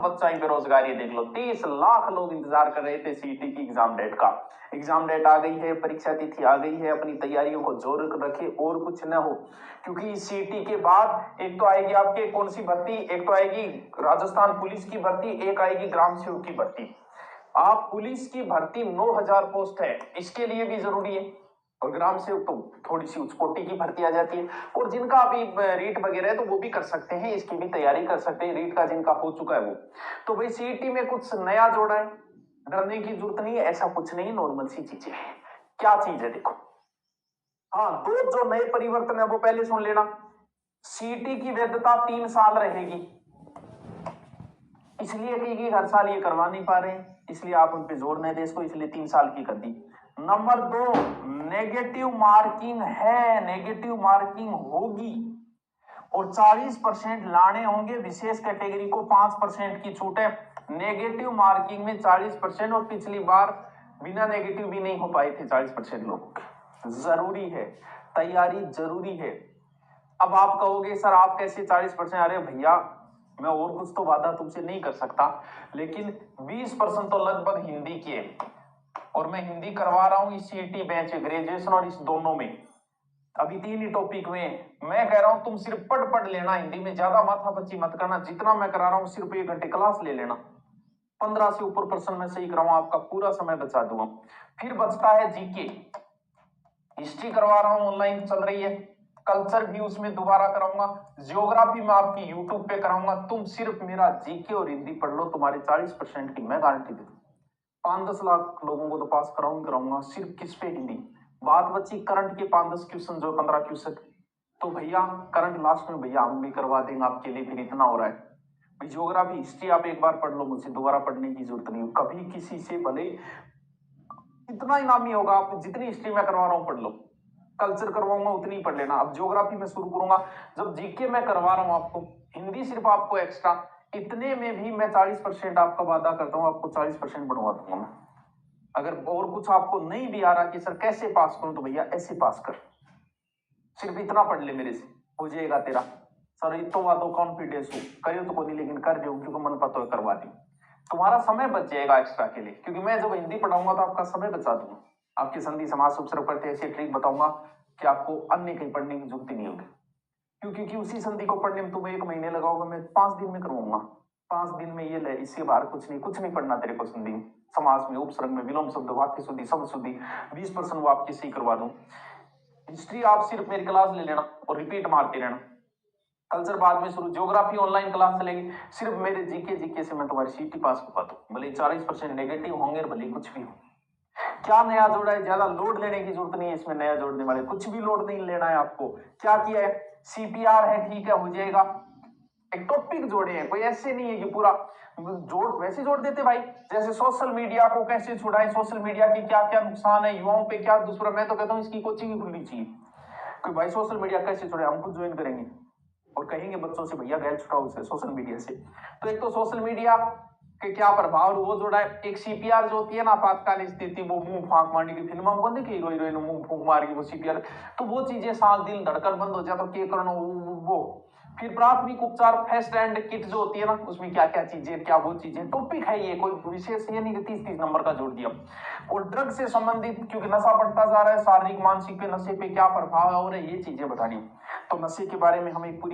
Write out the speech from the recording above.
बच्चा ही बेरोजगारी देख लो, 30 लाख लोग इंतजार कर रहे थे सीईटी की एग्जाम डेट का। एग्जाम डेट आ गई है, परीक्षा तिथि आ गई है, अपनी तैयारियों को जोर रखे और कुछ न हो, क्योंकि सीईटी के बाद एक तो आएगी आपके कौन सी भर्ती, एक तो आएगी राजस्थान पुलिस की भर्ती, एक आएगी ग्राम सेवक की भर्ती। आप पुलिस की भर्ती 9000 पोस्ट है, इसके लिए भी जरूरी है, और ग्राम सेवक तो थोड़ी सी उच्च कोटि की भर्ती आ जाती है। और जिनका अभी रीट वगैरह है तो वो भी कर सकते हैं, इसकी भी तैयारी कर सकते हैं, रीट का जिनका हो चुका है वो। तो भाई सीईटी में कुछ नया जोड़ा है, डरने की जरूरत नहीं है, ऐसा कुछ नहीं, नॉर्मल सी चीजें हैं। क्या चीज है देखो, हाँ, दो जो नए परिवर्तन है वो पहले सुन लेना। सीईटी की वैधता 3 साल रहेगी, इसलिए कि हर साल ये करवा नहीं पा रहे हैं, इसलिए आप उन पे जोर नहीं दे इसको, इसलिए 3 साल की कर दी। नंबर 2, नेगेटिव मार्किंग है, नेगेटिव मार्किंग होगी, और 40% लाने होंगे, विशेष कैटेगरी को 5% की छूट है। नेगेटिव मार्किंग में 40%, और पिछली बार बिना नेगेटिव भी नहीं हो पाए थे 40% लोग। जरूरी है, तैयारी जरूरी है। अब आप कहोगे सर आप कैसे 40%, अरे भैया मैं और कुछ तो वादा तुमसे नहीं कर सकता, लेकिन 20% तो लगभग हिंदी की है, और मैं हिंदी करवा रहा हूं इस सीईटी बैच ग्रेजुएशन और इस दोनों में, अभी 3 ही टॉपिक में। मैं कह रहा हूं तुम सिर्फ पढ़ लेना, हिंदी में ज्यादा माथापच्ची मत करना, जितना मैं करा रहा हूं सिर्फ 1 घंटे क्लास ले लेना, 15 से ऊपर प्रश्न मैं सही कराऊंगा, आपका पूरा समय बचा दूंगा। फिर बचता है जीके, हिस्ट्री करवा रहा हूं ऑनलाइन चल रही है, कल्चर भी उसमें दोबारा कराऊंगा, ज्योग्राफी में आपकी यूट्यूब पे कराऊंगा। तुम सिर्फ मेरा जीके और हिंदी पढ़ लो, तुम्हारे 40% की मैं गारंटी देता हूँ। 5-10 लाख लोगों को तो पास कराऊंगा सिर्फ किस पे, हिंदी। बात बची करंट के 5-10 क्वेश्चन, जो 15 क्वेश्चन, तो भैया करंट लास्ट में भैया हम भी करवा देंगे आपके लिए, फिर इतना हो रहा है। ज्योग्राफी हिस्ट्री आप एक बार पढ़ लो, मुझसे दोबारा पढ़ने की जरूरत नहीं, कभी किसी से भले इतना इनामी होगा, आप जितनी हिस्ट्री में करवा रहा हूं पढ़ लो, कल्चर करवाऊंगा उतनी ही पढ़ लेना। अब ज्योग्राफी में शुरू करूंगा, जब जीके में करवा रहा हूं आपको, हिंदी सिर्फ आपको एक्स्ट्रा, इतने में भी मैं 40% आपका वादा करता हूं, आपको 40% बढ़वा दूंगा मैं। अगर और कुछ आपको नहीं भी आ रहा कि सर कैसे पास करूं, तो भैया ऐसे पास कर, सिर्फ इतना पढ़ ले मेरे से, हो जाएगा तेरा। सर इतो वादो कॉन्फिडेंस हो करियो तो कोई, लेकिन कर दो क्योंकि मन पता है करवा दी, तुम्हारा समय बच जाएगा एक्स्ट्रा के लिए, क्योंकि मैं जब हिंदी पढ़ाऊंगा तो आपका समय बचा दूंगा, आपकी संधि समास उपसर्ग पढ़ते ऐसे ट्रिक बताऊंगा कि आपको अन्य कहीं पढ़ने की जरूरत नहीं होगी, क्योंकि उसी संधि को पढ़ने में तुम्हें 1 महीने लगाओगे, मैं 5 दिन में करवाऊंगा, 5 दिन में ये ले, इससे बाहर कुछ नहीं पढ़ना तेरे को। संधि समास में, उपसर्ग में, विलोम शब्द, वाक्य शुद्धि, शब्द शुद्धि, 20% वो आपकी सही करवा दूं। हिस्ट्री आप सिर्फ मेरी क्लास ले लेना और रिपीट मारते रहना, कल्चर बाद में शुरू, ज्योग्राफी ऑनलाइन क्लास चलेगी, सिर्फ मेरे जीके से मैं तुम्हारी सीटी पास करवा दूं, भले 40% नेगेटिव होंगे, भले कुछ भी हो। क्या नया जोड़ा है, ज्यादा लोड लेने की जरूरत नहीं है इसमें, नया जोड़ने वाले कुछ भी लोड नहीं लेना है आपको। क्या किया है, सीपीआर है, ठीक है, हो जाएगा, एक टॉपिक जोड़े हैं, कोई ऐसे नहीं है कि पूरा जोड़, वैसे जोड़ देते भाई, जैसे सोशल मीडिया को कैसे छुड़ाएं, सोशल मीडिया के क्या क्या नुकसान है, युवाओं पे क्या दुष्प्रभाव, मैं तो कहता हूँ इसकी कोचिंग ही खुलनी चाहिए, कि भाई सोशल मीडिया कैसे छुड़े, हम खुद ज्वाइन करेंगे और कहेंगे बच्चों से भैया गैर छुड़ाओ से सोशल मीडिया से। तो एक तो सोशल मीडिया के क्या प्रभाव वो जोड़ा है, एक सीपीआर जो होती है ना आपातकालीन स्थिति, वो मुंह फांक मारने की फिल्म हम बंद की, हीरो हीरोइन मुंह फूंक मार के वो सीपीआर, तो वो चीजें, सांस दिल धड़कन बंद हो जाए तो क्या करना वो। फिर प्राथमिक उपचार फर्स्ट एड किट जो होती है ना, उसमें क्या क्या चीजें, क्या वो चीजें, टॉपिक है ये, कोई विशेष ये नहीं कि 30-30 नंबर का जोड़ दिया। और ड्रग से संबंधित, क्योंकि नशा बढ़ता जा रहा है, शारीरिक मानसिक पे नशे पे क्या प्रभाव है और ये चीजें बतानी, तो नशे के बारे में हमें पूरी